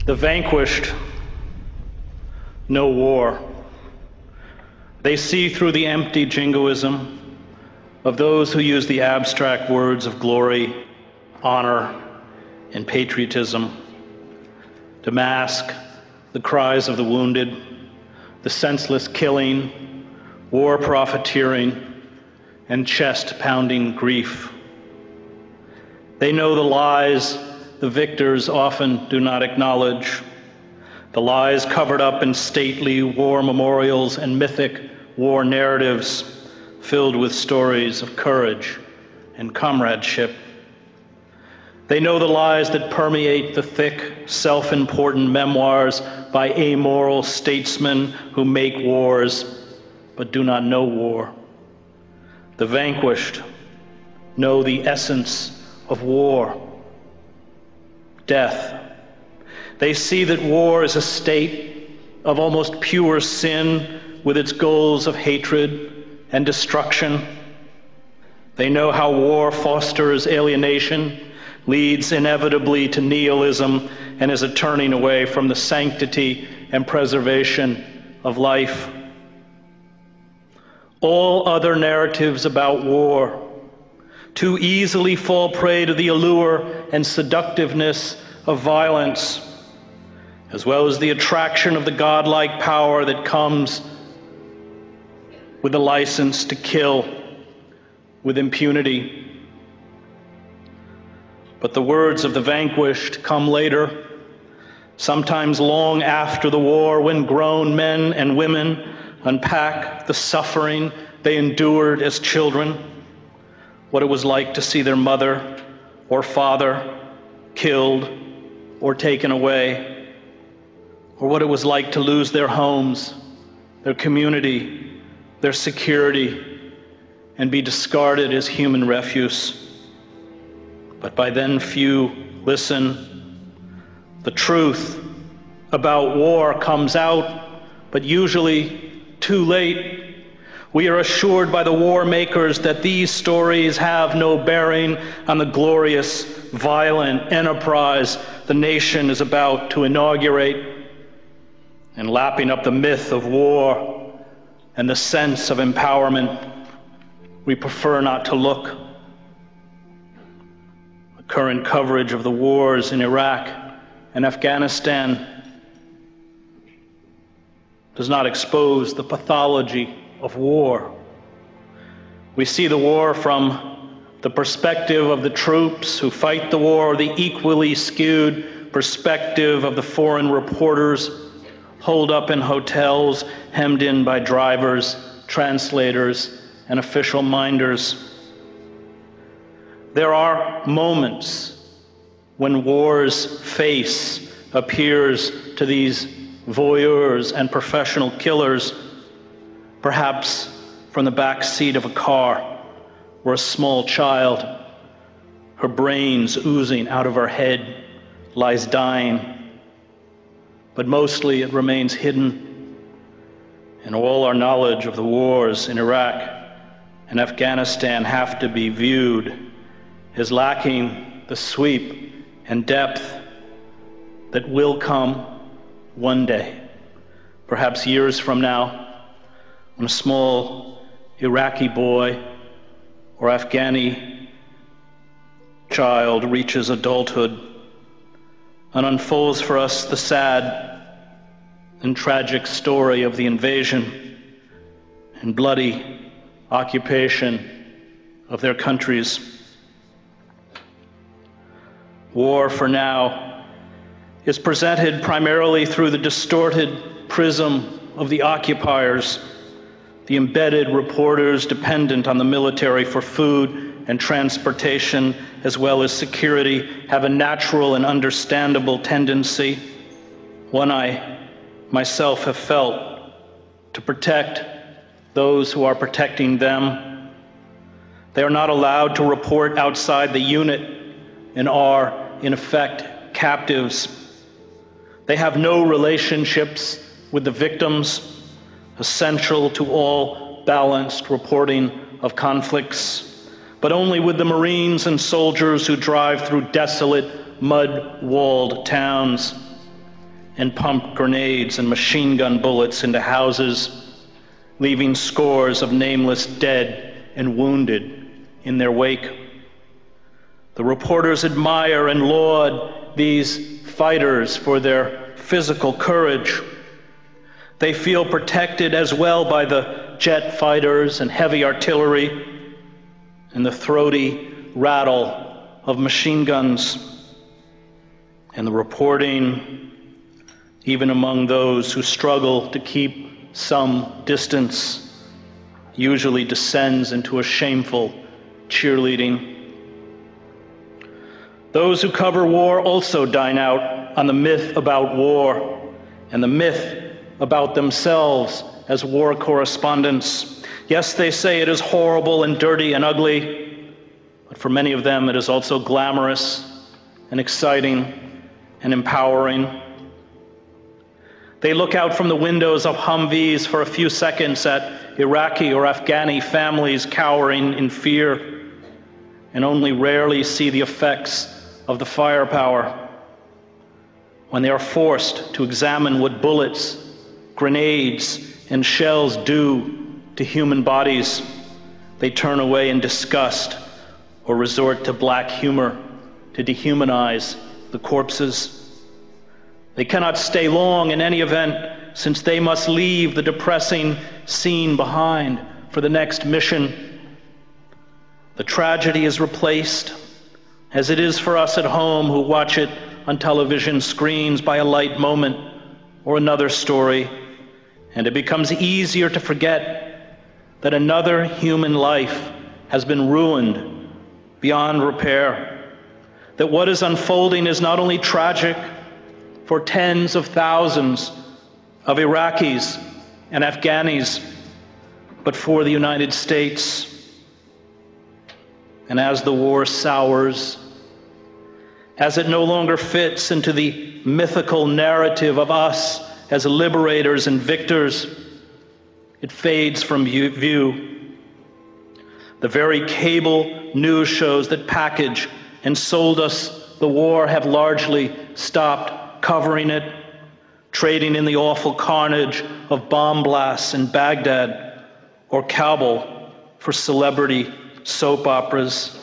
The vanquished know war. They see through the empty jingoism of those who use the abstract words of glory, honor, and patriotism to mask the cries of the wounded, the senseless killing, war profiteering, and chest-pounding grief. They know the lies the victors often do not acknowledge, the lies covered up in stately war memorials and mythic war narratives filled with stories of courage and comradeship. They know the lies that permeate the thick, self-important memoirs by amoral statesmen who make wars but do not know war. The vanquished know the essence of war: death. They see that war is a state of almost pure sin with its goals of hatred and destruction. They know how war fosters alienation, leads inevitably to nihilism, and is a turning away from the sanctity and preservation of life. All other narratives about war too easily fall prey to the allure and seductiveness of violence, as well as the attraction of the godlike power that comes with the license to kill with impunity. But the words of the vanquished come later, sometimes long after the war, when grown men and women unpack the suffering they endured as children, what it was like to see their mother or father killed or taken away, or what it was like to lose their homes, their community, their security, and be discarded as human refuse. But by then few listen. The truth about war comes out, but usually too late. We are assured by the war makers that these stories have no bearing on the glorious, violent enterprise the nation is about to inaugurate. And lapping up the myth of war and the sense of empowerment, we prefer not to look. The current coverage of the wars in Iraq and Afghanistan does not expose the pathology of war. We see the war from the perspective of the troops who fight the war, or the equally skewed perspective of the foreign reporters holed up in hotels, hemmed in by drivers, translators, and official minders. There are moments when war's face appears to these voyeurs and professional killers, perhaps from the back seat of a car, where a small child, her brains oozing out of her head, lies dying. But mostly it remains hidden, and all our knowledge of the wars in Iraq and Afghanistan have to be viewed as lacking the sweep and depth that will come one day, perhaps years from now, when a small Iraqi boy or Afghani child reaches adulthood and unfolds for us the sad and tragic story of the invasion and bloody occupation of their countries. War, for now, is presented primarily through the distorted prism of the occupiers. The embedded reporters dependent on the military for food and transportation, as well as security, have a natural and understandable tendency, one I myself have felt, to protect those who are protecting them. They are not allowed to report outside the unit and are, in effect, captives. They have no relationships with the victims, essential to all balanced reporting of conflicts, but only with the Marines and soldiers who drive through desolate, mud-walled towns. and pumped grenades and machine gun bullets into houses, leaving scores of nameless dead and wounded in their wake. The reporters admire and laud these fighters for their physical courage. They feel protected as well by the jet fighters and heavy artillery and the throaty rattle of machine guns. And the reporting, even among those who struggle to keep some distance, usually descends into a shameful cheerleading. Those who cover war also dine out on the myth about war and the myth about themselves as war correspondents. Yes, they say it is horrible and dirty and ugly, but for many of them it is also glamorous and exciting and empowering. They look out from the windows of Humvees for a few seconds at Iraqi or Afghani families cowering in fear, and only rarely see the effects of the firepower. When they are forced to examine what bullets, grenades, and shells do to human bodies, they turn away in disgust or resort to black humor to dehumanize the corpses. They cannot stay long in any event, since they must leave the depressing scene behind for the next mission. The tragedy is replaced, as it is for us at home who watch it on television screens, by a light moment or another story, and it becomes easier to forget that another human life has been ruined beyond repair, that what is unfolding is not only tragic for tens of thousands of Iraqis and Afghanis, but for the United States. And as the war sours, as it no longer fits into the mythical narrative of us as liberators and victors, it fades from view. The very cable news shows that package and sold us the war have largely stopped covering it, trading in the awful carnage of bomb blasts in Baghdad or Kabul for celebrity soap operas.